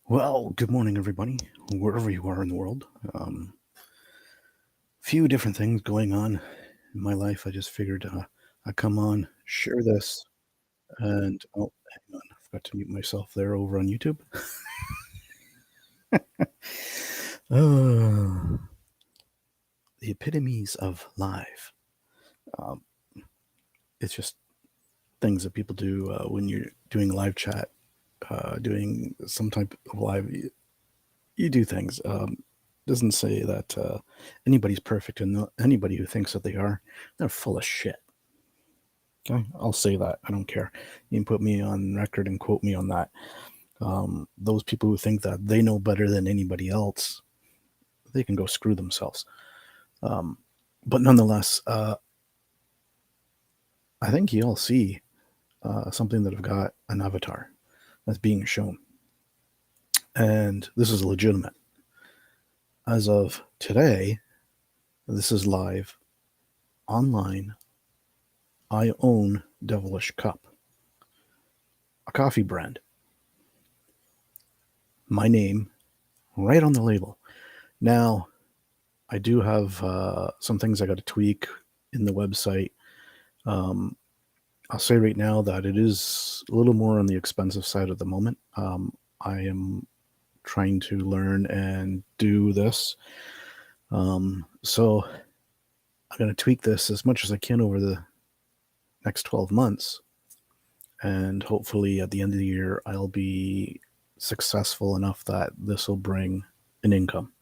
Well, good morning, everybody, wherever you are in the world. Few different things going on in my life. I just figured I'd come on, share this, and hang on, I forgot to mute myself there over on YouTube. uh, the epitomes of live. Um, it's just things that people do when you're doing live chat, doing some type of live. You do things. Doesn't say that anybody's perfect, and anybody who thinks that they are, they're full of shit. Okay, I'll say that. I don't care. You can put me on record and quote me on that. Those people who think that they know better than anybody else, they can go screw themselves. Um, but nonetheless, I think you all see something that I've got an avatar that's being shown, and this is legitimate. As of today, this is live online. I own Devilish Cup, a coffee brand. My name right on the label. Now, I do have some things I got to tweak in the website. Um, I'll say right now that it is a little more on the expensive side at the moment. I am trying to learn and do this. So I'm going to tweak this as much as I can over the next 12 months. And hopefully at the end of the year, I'll be successful enough that this will bring an income.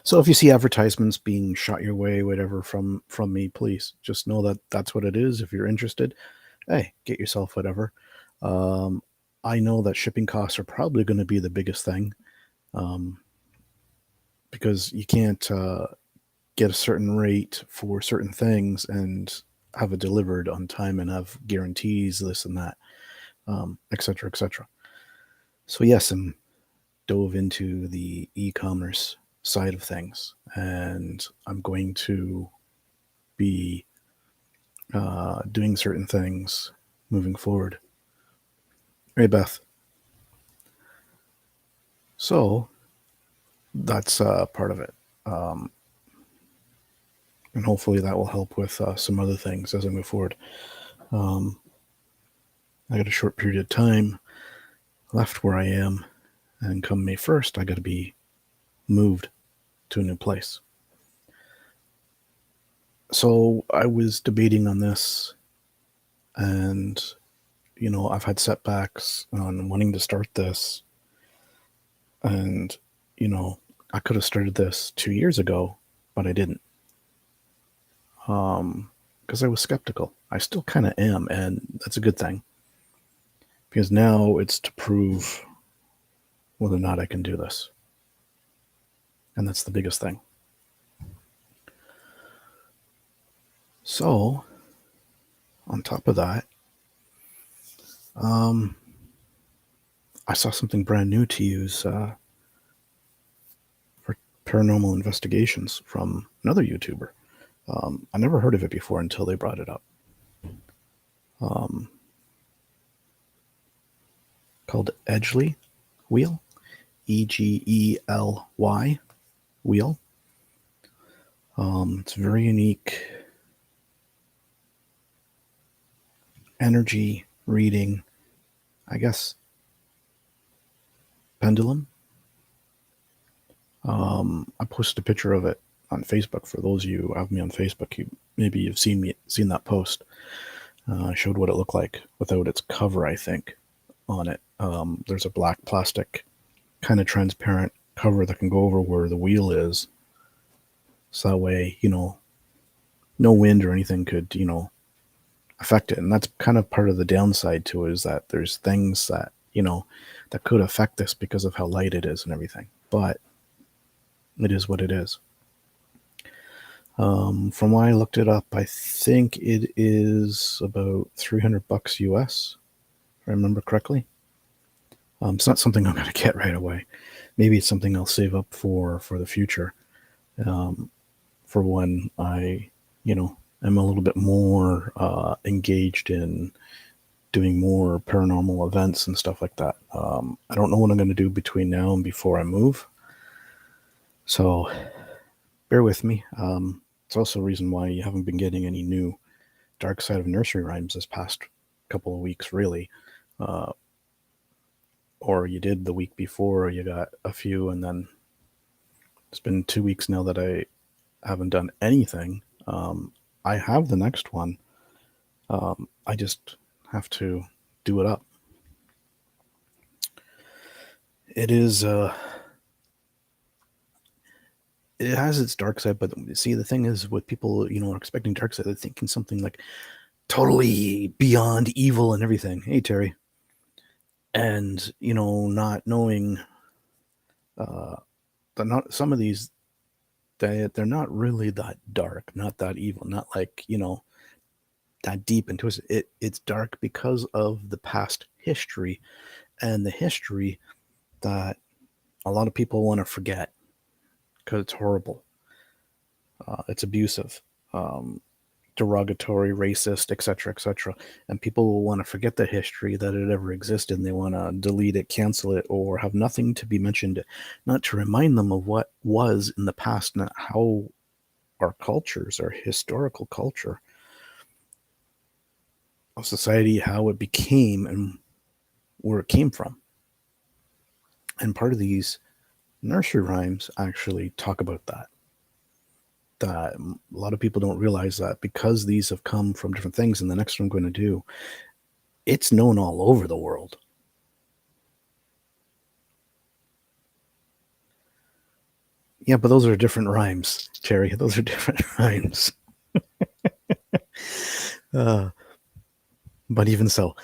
So if you see advertisements being shot your way, whatever from me, please just know that that's what it is. If you're interested, hey, get yourself whatever. Um, I know that shipping costs are probably going to be the biggest thing um, because you can't get a certain rate for certain things and have it delivered on time and have guarantees, this and that, et cetera, et cetera. So yes, I'm dove into the e-commerce side of things, and I'm going to be doing certain things moving forward. Hey, Beth. So that's part of it. Um, and hopefully that will help with some other things as I move forward. Um, I got a short period of time left where I am, and come May 1st, I got to be moved to a new place. So I was debating on this, and I've had setbacks on wanting to start this, and you know, I could have started this 2 years ago, but I didn't. Because I was skeptical. I still kind of am, and that's a good thing. Because now it's to prove whether or not I can do this, and that's the biggest thing. So, on top of that, um, I saw something brand new to use for paranormal investigations from another YouTuber. I never heard of it before until they brought it up. Um, Called Edgely Wheel, Egely Wheel. It's a very unique energy reading, I guess, pendulum. I posted a picture of it on Facebook. For those of you who have me on Facebook, maybe you've seen that post. I showed what it looked like without its cover, I think, on it. There's a black plastic, kind of transparent cover that can go over where the wheel is. So that way, no wind or anything could, affect it. And that's kind of part of the downside to it, is that there's things that, that could affect this because of how light it is and everything. But it is what it is. From when I looked it up, I think it is about $300 US, if I remember correctly. It's not something I'm going to get right away. Maybe it's something I'll save up for the future, for when I, am a little bit more engaged in doing more paranormal events and stuff like that. I don't know what I'm going to do between now and before I move. So bear with me. It's also a reason why you haven't been getting any new Dark Side of Nursery Rhymes this past couple of weeks, really. Or you did the week before, you got a few, and then it's been 2 weeks now that I haven't done anything. I have the next one. I just have to do it up. It is it has its dark side, but see, the thing is, with people, are expecting dark side, they're thinking something like totally beyond evil and everything. Hey, Terry. And, not knowing not some of these, they're not really that dark, not that evil, not like, that deep into it. It's dark because of the past history, and the history that a lot of people want to forget because it's horrible. It's abusive, derogatory, racist, etc., and people will want to forget the history that it ever existed, and they want to delete it, cancel it, or have nothing to be mentioned, not to remind them of what was in the past and how our cultures, our historical culture of society, how it became and where it came from. And part of these nursery rhymes actually talk about that. That a lot of people don't realize that because these have come from different things, and the next one I'm going to do, it's known all over the world. Yeah, but those are different rhymes, Cherry. Those are different rhymes. But even so,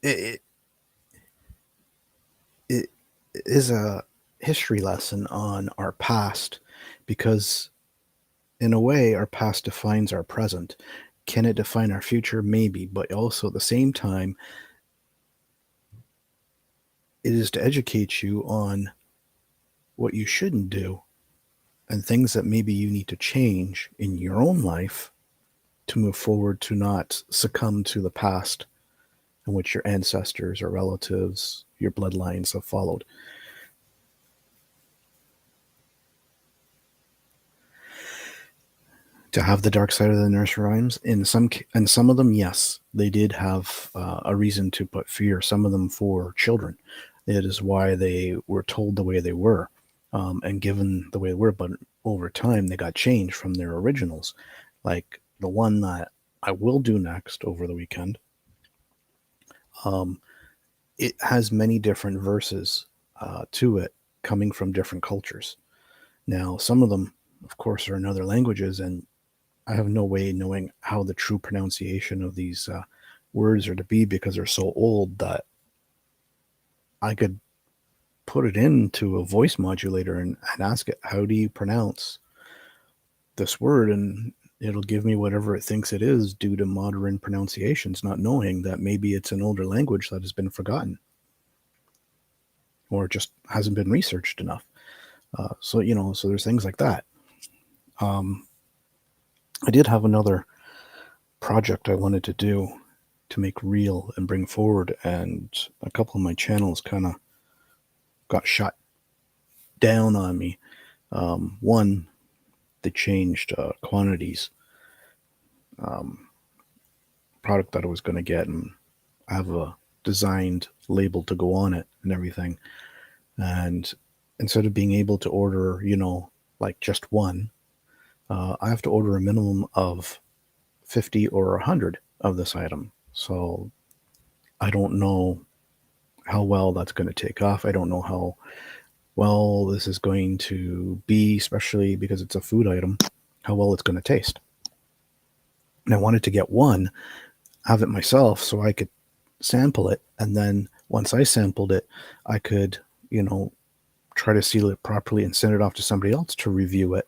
it is a history lesson on our past, because in a way our past defines our present. Can it define our future? Maybe, but also at the same time, it is to educate you on what you shouldn't do and things that maybe you need to change in your own life to move forward, to not succumb to the past in which your ancestors or relatives, your bloodlines have followed. To have the dark side of the nursery rhymes, in some of them, yes, they did have a reason to put fear. Some of them for children. It is why they were told the way they were, and given the way they were. But over time, they got changed from their originals. Like the one that I will do next over the weekend. It has many different verses to it, coming from different cultures. Now, some of them, of course, are in other languages, and I have no way knowing how the true pronunciation of these words are to be, because they're so old that I could put it into a voice modulator and ask it, how do you pronounce this word? And it'll give me whatever it thinks it is due to modern pronunciations, not knowing that maybe it's an older language that has been forgotten or just hasn't been researched enough. So there's things like that. I did have another project I wanted to do to make real and bring forward, and a couple of my channels kind of got shot down on me. One, they changed quantities. Product that I was going to get, and I have a designed label to go on it and everything. And instead of being able to order, like just one, I have to order a minimum of 50 or 100 of this item. So I don't know how well that's going to take off. I don't know how well this is going to be, especially because it's a food item, how well it's going to taste. And I wanted to get one, have it myself so I could sample it. And then once I sampled it, I could, try to seal it properly and send it off to somebody else to review it,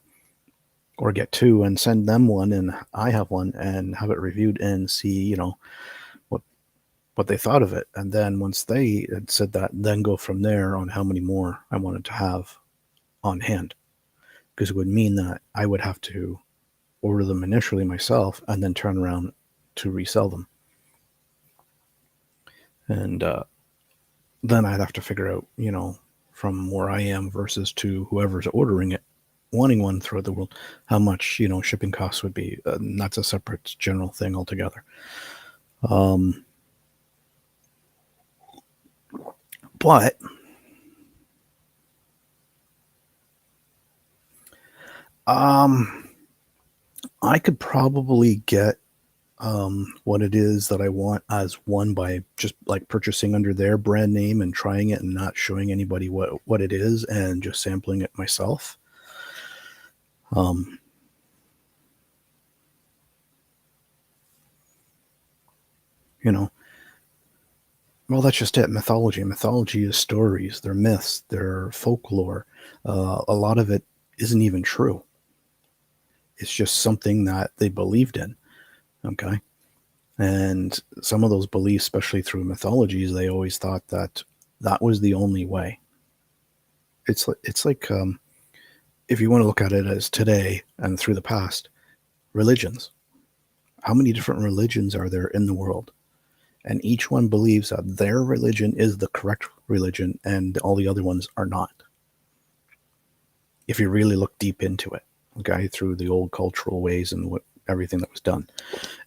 or get two and send them one and I have one and have it reviewed and see, what they thought of it. And then once they had said that, then go from there on how many more I wanted to have on hand. Because it would mean that I would have to order them initially myself and then turn around to resell them. And then I'd have to figure out, from where I am versus to whoever's ordering it, wanting one throughout the world, how much, shipping costs would be. And that's a separate general thing altogether. But I could probably get what it is that I want as one by just like purchasing under their brand name and trying it and not showing anybody what it is and just sampling it myself. You know, well, that's just it. Mythology is stories. They're myths. They're folklore. A lot of it isn't even true. It's just something that they believed in. Okay. And some of those beliefs, especially through mythologies, they always thought that that was the only way. It's like if you want to look at it as today and through the past, religions. How many different religions are there in the world? And each one believes that their religion is the correct religion and all the other ones are not. If you really look deep into it, okay, through the old cultural ways and everything that was done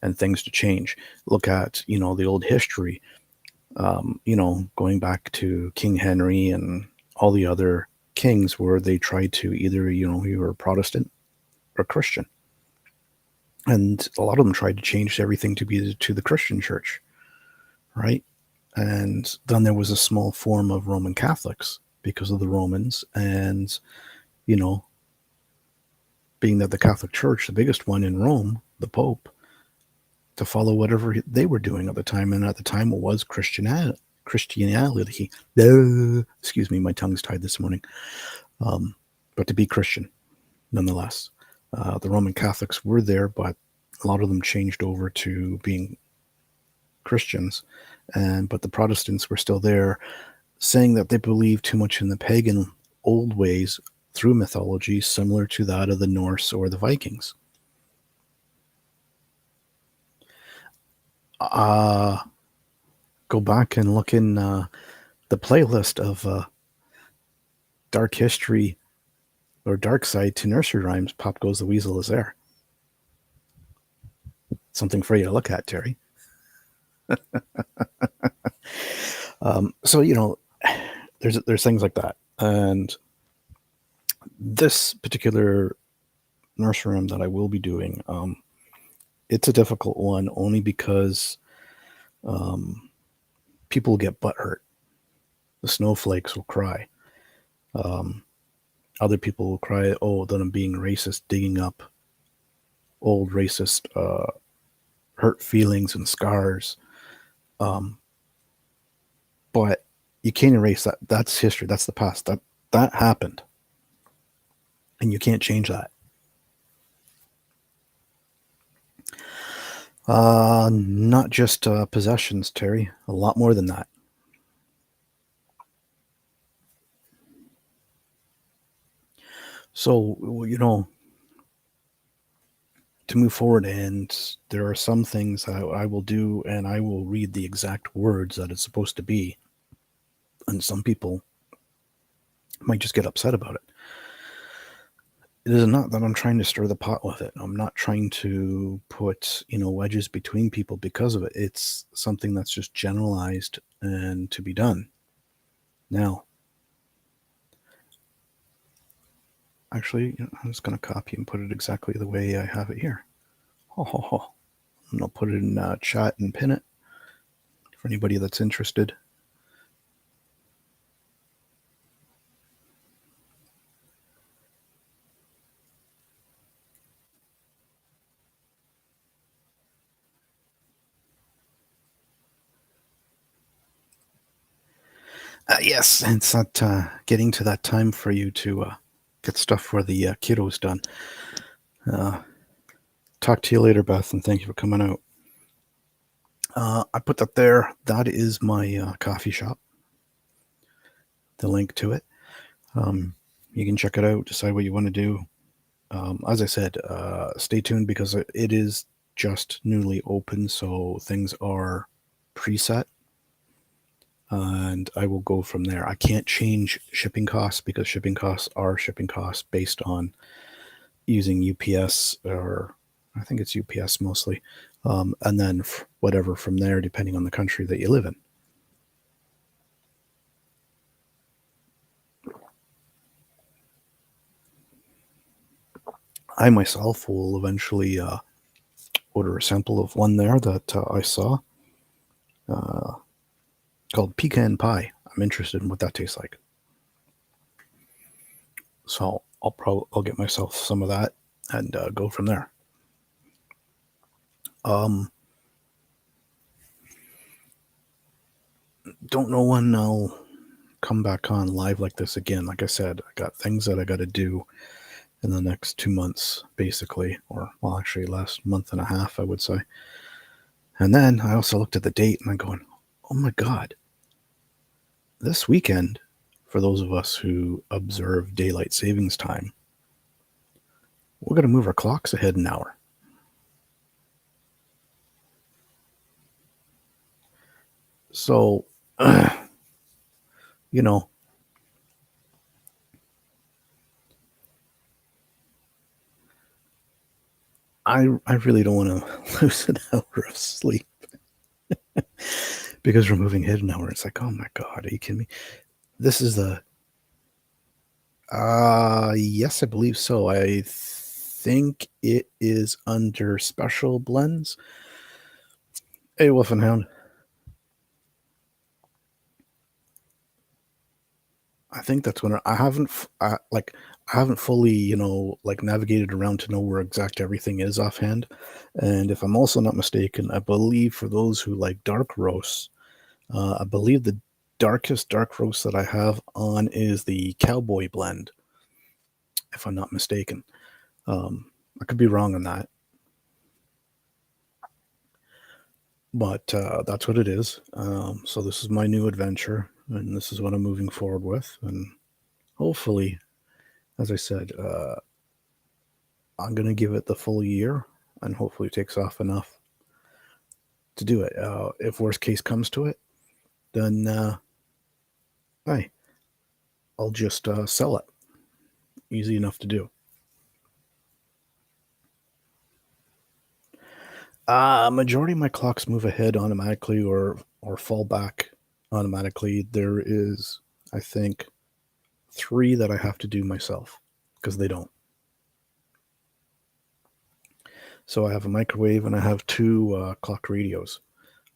and things to change. Look at, the old history, going back to King Henry and all the other kings where they tried to either, you were Protestant or Christian. And a lot of them tried to change everything to be to the Christian church, right? And then there was a small form of Roman Catholics because of the Romans and, being that the Catholic Church, the biggest one in Rome, the Pope, to follow whatever they were doing at the time. And at the time it was Christianity. Excuse me, my tongue's tied this morning. But to be Christian, nonetheless. The Roman Catholics were there, but a lot of them changed over to being Christians. But the Protestants were still there, saying that they believed too much in the pagan old ways through mythology, similar to that of the Norse or the Vikings. Go back and look in the playlist of Dark History or Dark Side to Nursery Rhymes. Pop Goes the Weasel is there. Something for you to look at, Terry. So there's things like that, and this particular nursery rhyme that I will be doing, it's a difficult one only because people get butt hurt. The snowflakes will cry. Other people will cry, oh, that I'm being racist, digging up old racist hurt feelings and scars. But you can't erase that. That's history. That's the past. That happened. And you can't change that. Not just possessions, Terry. A lot more than that. So, to move forward, and there are some things I will do, and I will read the exact words that it's supposed to be. And some people might just get upset about it. It is not that I'm trying to stir the pot with it. I'm not trying to put, wedges between people because of it. It's something that's just generalized and to be done. Now, actually, I'm just going to copy and put it exactly the way I have it here. And I'll put it in chat and pin it for anybody that's interested. Yes, it's not getting to that time for you to get stuff for the kiddos done. Talk to you later, Beth, and thank you for coming out. I put that there. That is my coffee shop. The link to it. You can check it out, decide what you want to do. As I said, stay tuned because it is just newly opened, so things are preset, and I will go from there. I can't change shipping costs because shipping costs are shipping costs based on using UPS, or I think it's UPS mostly, and then whatever from there, depending on the country that you live in. I myself will eventually order a sample of one there that I saw called pecan pie. I'm interested in what that tastes like. So I'll get myself some of that and go from there. Don't know when I'll come back on live like this again. Like I said, I got things that I got to do in the next 2 months, basically, or well, actually, last month and a half, I would say. And then I also looked at the date and I'm going, oh my God, this weekend, for those of us who observe daylight savings time, we're going to move our clocks ahead an hour. So, you know, I really don't want to lose an hour of sleep because we're moving ahead an hour. It's like, oh my God, are you kidding me? This is the, yes, I believe so. I think it is under special blends. Hey, Wolf and Hound. I think that's when I haven't I haven't fully, like navigated around to know where exact everything is offhand. And if I'm also not mistaken, I believe for those who like dark roasts, I believe the darkest dark roast that I have on is the Cowboy blend, if I'm not mistaken. I could be wrong on that, but that's what it is. So this is my new adventure, and this is what I'm moving forward with, and hopefully, as I said, I'm going to give it the full year and hopefully it takes off enough to do it. If worst case comes to it, then hey, I'll just sell it. Easy enough to do. Majority of my clocks move ahead automatically or fall back automatically. There is, I think, 3 that I have to do myself because they don't. So I have a microwave and I have 2 clock radios.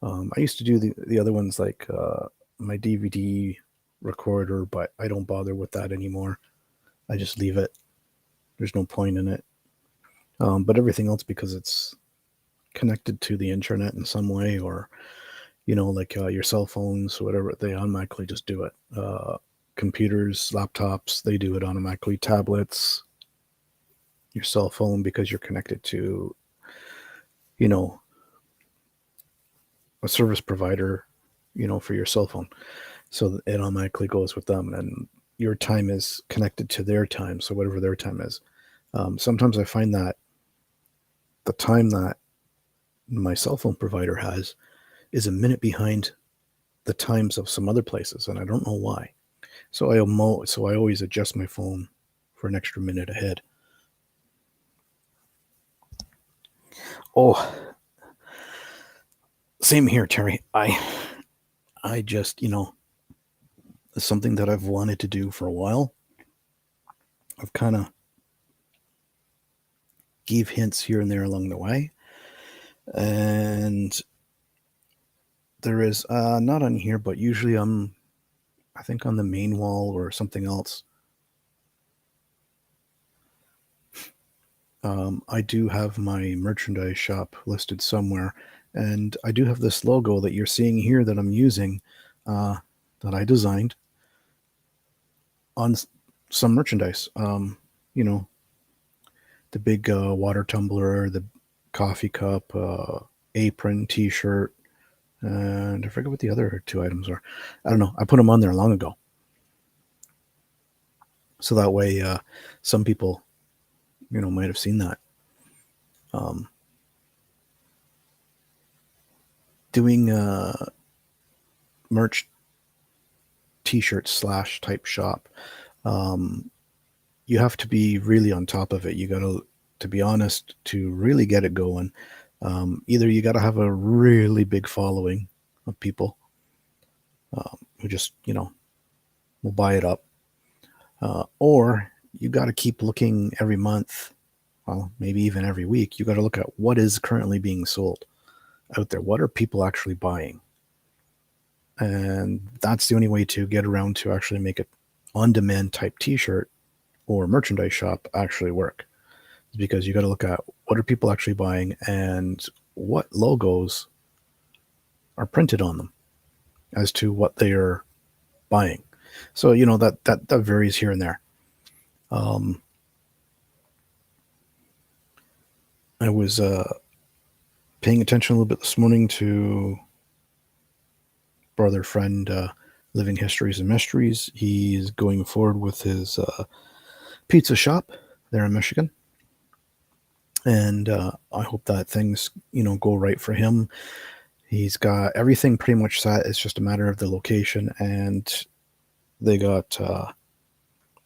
I used to do the other ones like my DVD recorder, but I don't bother with that anymore. I just leave it. There's no point in it. But everything else, because it's connected to the internet in some way, or like your cell phones, whatever, they automatically just do it. Computers, laptops, they do it automatically. Tablets, your cell phone, because you're connected to, you know, a service provider, for your cell phone. So it automatically goes with them, and your time is connected to their time. So whatever their time is. Sometimes I find that the time that my cell phone provider has is a minute behind the times of some other places, and I don't know why. So I always adjust my phone for an extra minute ahead. Oh, same here, Terry. I just, it's something that I've wanted to do for a while. I've kind of gave hints here and there along the way, and there is not on here, but usually I think on the main wall or something else. I do have my merchandise shop listed somewhere, and I do have this logo that you're seeing here that I'm using, uh, that I designed on some merchandise. You know, the big water tumbler, the coffee cup, apron, T-shirt, and I forget what the other 2 items are. I don't know. I put them on there long ago, so that way some people, might have seen that. Um, doing merch t-shirt slash type shop, you have to be really on top of it. You got to be honest, to really get it going. Either you got to have a really big following of people who just, will buy it up, or you got to keep looking every month, well, maybe even every week. You got to look at what is currently being sold out there. What are people actually buying? And that's the only way to get around to actually make an on-demand type t-shirt or merchandise shop actually work, is because you got to look at what are people actually buying and what logos are printed on them as to what they are buying. So that varies here and there. I was paying attention a little bit this morning to brother friend Living Histories and Mysteries. He's going forward with his pizza shop there in Michigan, and I hope that things go right for him. He's got everything pretty much set. It's just a matter of the location, and they got an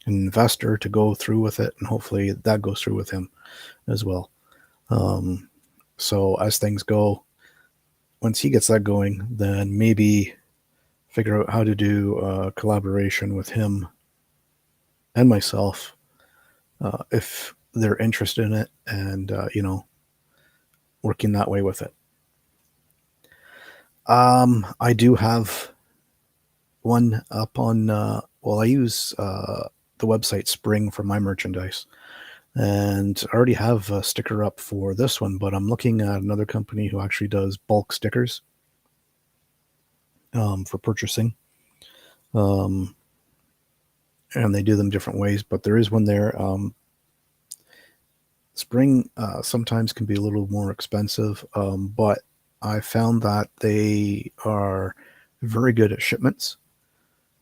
investor to go through with it, and hopefully that goes through with him as well. So as things go, once he gets that going, then maybe figure out how to do a collaboration with him and myself, if they're interested in it, and working that way with it. I do have one up on, I use the website Spring for my merchandise, and I already have a sticker up for this one, but I'm looking at another company who actually does bulk stickers for purchasing. And they do them different ways, but there is one there. Spring sometimes can be a little more expensive, but I found that they are very good at shipments.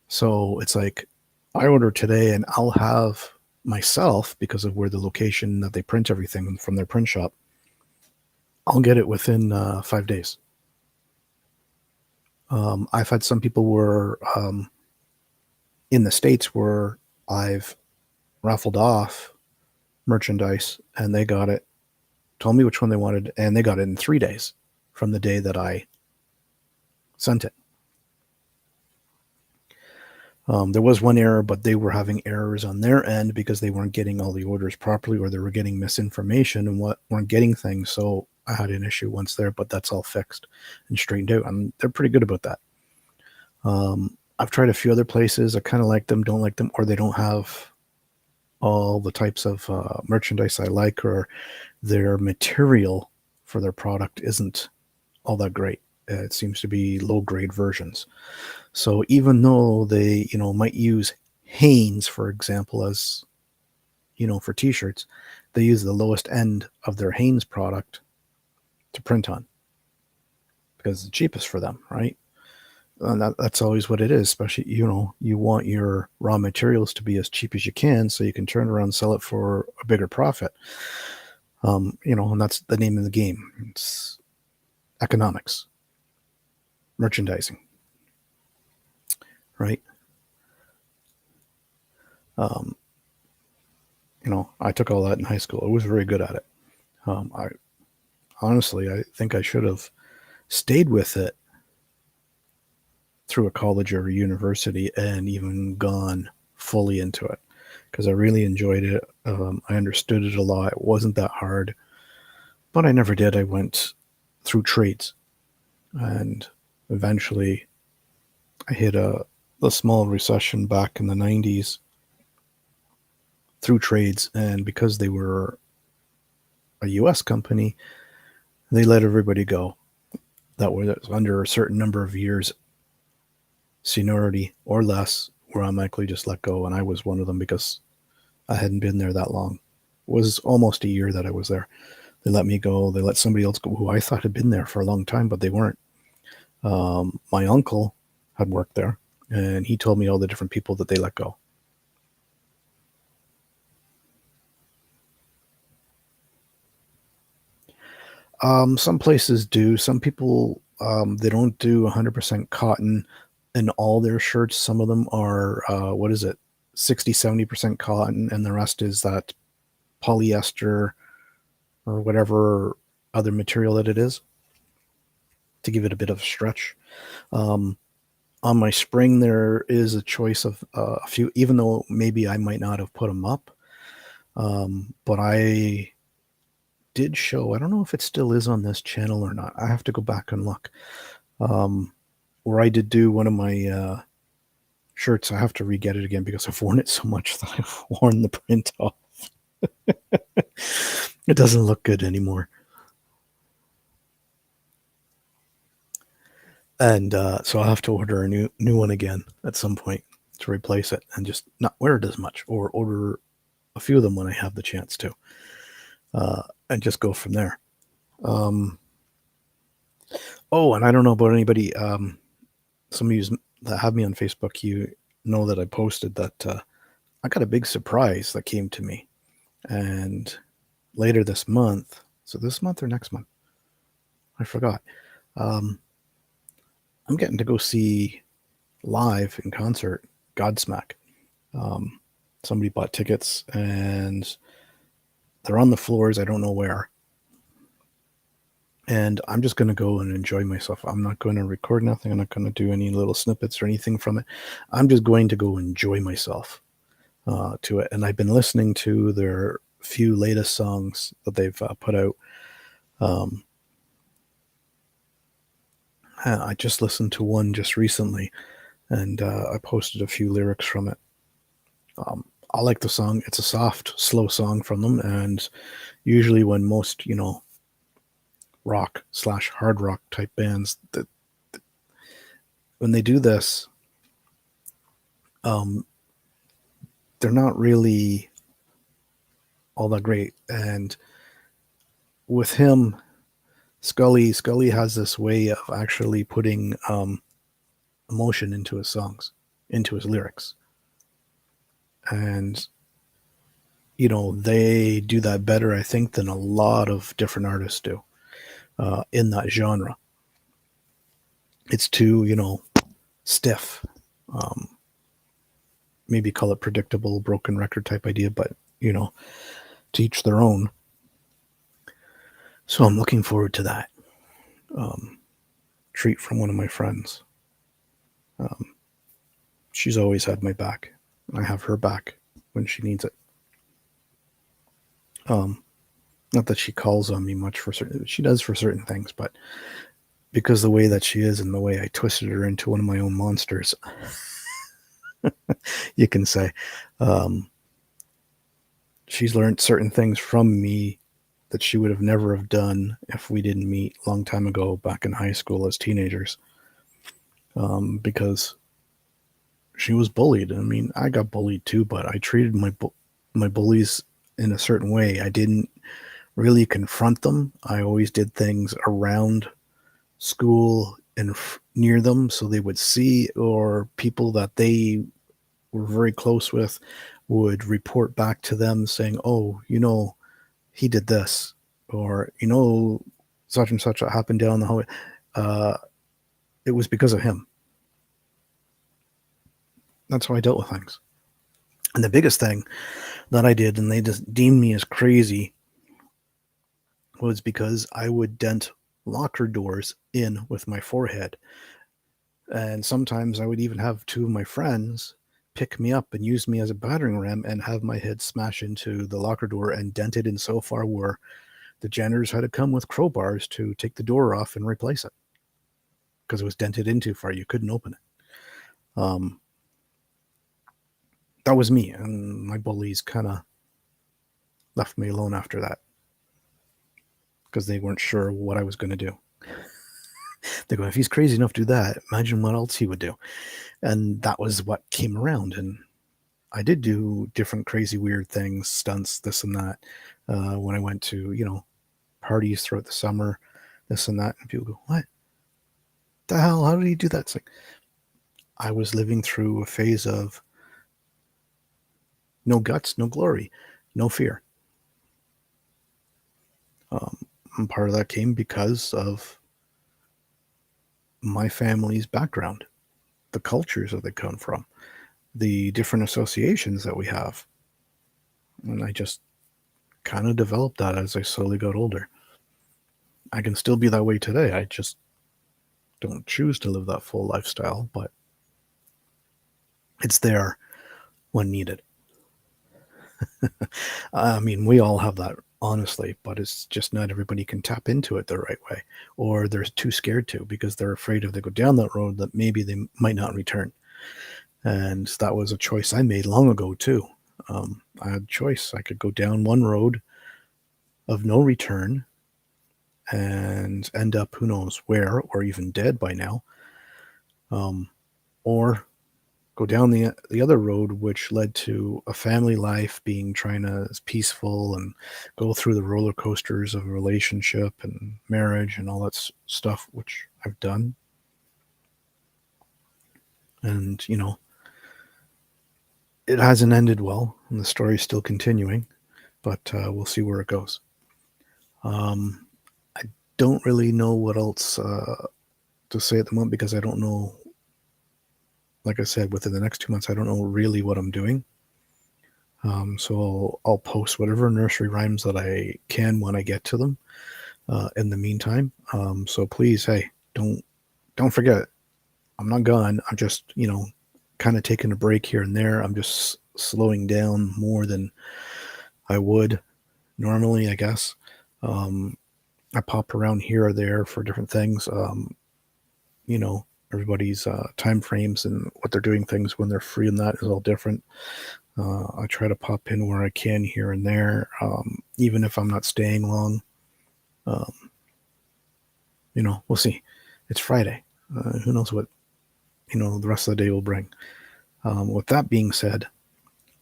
So it's like I order today and I'll have myself, because of where the location that they print everything from their print shop, I'll get it within 5 days. I've had some people where in the States where I've raffled off merchandise and they got it, told me which one they wanted, and they got it in 3 days from the day that I sent it. There was one error, but they were having errors on their end because they weren't getting all the orders properly, or they were getting misinformation and weren't getting things. So I had an issue once there, but that's all fixed and straightened out, and they're pretty good about that. I've tried a few other places. I kind of like them, don't like them, or they don't have all the types of merchandise I like, or their material for their product isn't all that great. It seems to be low grade versions. So even though they, might use Hanes, for example, as, for t-shirts, they use the lowest end of their Hanes product to print on because it's the cheapest for them, right? And that's always what it is, especially, you want your raw materials to be as cheap as you can so you can turn around and sell it for a bigger profit. And that's the name of the game. It's economics, merchandising, right? I took all that in high school. I was very good at it. I think I should have stayed with it through a college or a university and even gone fully into it, because I really enjoyed it. I understood it a lot. It wasn't that hard, but I never did. I went through trades, and eventually I hit a small recession back in the 90s through trades, and because they were a US company, they let everybody go that was under a certain number of years seniority or less, were automatically just let go, and I was one of them because I hadn't been there that long. It was almost a year that I was there. They let me go. They let somebody else go who I thought had been there for a long time, but they weren't. My uncle had worked there, and he told me all the different people that they let go. Some places do. Some people They don't do 100% cotton in all their shirts. Some of them are, 60, 70% cotton, and the rest is that polyester or whatever other material that it is to give it a bit of a stretch. On my spring, there is a choice of a few, even though maybe I might not have put them up. But I did show, I don't know if it still is on this channel or not. I have to go back and look. Where I did do one of my shirts. I have to re-get it again because I've worn it so much that I've worn the print off. It doesn't look good anymore. And so I'll have to order a new one again at some point to replace it and just not wear it as much, or order a few of them when I have the chance to, and just go from there. Oh, and I don't know about anybody. Some of you that have me on Facebook, you know that I posted that I got a big surprise that came to me. And later this month, so this month or next month, I forgot. I'm getting to go see live in concert Godsmack. Somebody bought tickets and they're on the floors. I don't know where. And I'm just going to go and enjoy myself. I'm not going to record nothing. I'm not going to do any little snippets or anything from it. I'm just going to go enjoy myself to it. And I've been listening to their few latest songs that they've put out. I just listened to one just recently, and I posted a few lyrics from it. I like the song. It's a soft, slow song from them, and usually when most, rock/hard rock type bands that when they do this, they're not really all that great. And with him, Scully has this way of actually putting emotion into his songs, into his lyrics. And, they do that better, I think, than a lot of different artists do in that genre. It's too, stiff. Maybe call it predictable, broken record type idea, but, to each their own. So I'm looking forward to that. Treat from one of my friends. She's always had my back. I have her back when she needs it. Not that she calls on me much for certain, she does for certain things, but because the way that she is and the way I twisted her into one of my own monsters, you can say, she's learned certain things from me that she would have never have done if we didn't meet a long time ago back in high school as teenagers. Because she was bullied. I mean, I got bullied too, but I treated my bullies in a certain way. I didn't really confront them. I always did things around school and near them so they would see, or people that they were very close with would report back to them saying, oh, he did this, or, such and such happened down the hallway. It was because of him. That's how I dealt with things. And the biggest thing that I did, and they just deemed me as crazy, was because I would dent locker doors in with my forehead. And sometimes I would even have two of my friends pick me up and use me as a battering ram and have my head smash into the locker door and dent it in so far where the janitors had to come with crowbars to take the door off and replace it because it was dented in too far. You couldn't open it. That was me, and my bullies kind of left me alone after that because they weren't sure what I was going to do. They go, if he's crazy enough to do that, imagine what else he would do. And that was what came around. And I did do different crazy, weird things, stunts, this and that, when I went to, parties throughout the summer, this and that. And people go, what the hell? How did he do that? It's like, I was living through a phase of no guts, no glory, no fear. And part of that came because of my family's background, the cultures that they come from, the different associations that we have. And I just kind of developed that as I slowly got older. I can still be that way today. I just don't choose to live that full lifestyle, but it's there when needed. I mean, we all have that, honestly, but it's just not everybody can tap into it the right way, or they're too scared to because they're afraid if they go down that road that maybe they might not return. And that was a choice I made long ago too. I had a choice. I could go down one road of no return and end up who knows where, or even dead by now, or go down the other road, which led to a family life being trying to peaceful and go through the roller coasters of a relationship and marriage and all that stuff, which I've done. And it hasn't ended well, and the story's still continuing, but we'll see where it goes. Um, I don't really know what else to say at the moment because I don't know. Like I said, within the next 2 months, I don't know really what I'm doing. So I'll post whatever nursery rhymes that I can when I get to them. In the meantime, so please, hey, don't forget, I'm not gone. I'm just kind of taking a break here and there. I'm just slowing down more than I would normally, I guess. I pop around here or there for different things. Everybody's time frames and what they're doing things when they're free and that is all different. I try to pop in where I can here and there, even if I'm not staying long. Um, we'll see. It's Friday. Who knows what the rest of the day will bring. With that being said,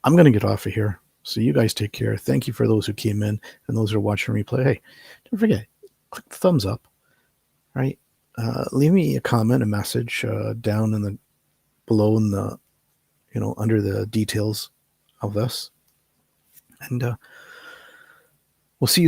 I'm going to get off of here. So you guys take care. Thank you for those who came in and those who are watching replay. Hey, don't forget, click the thumbs up, right? Leave me a comment, a message down in the below in the under the details of this, and we'll see you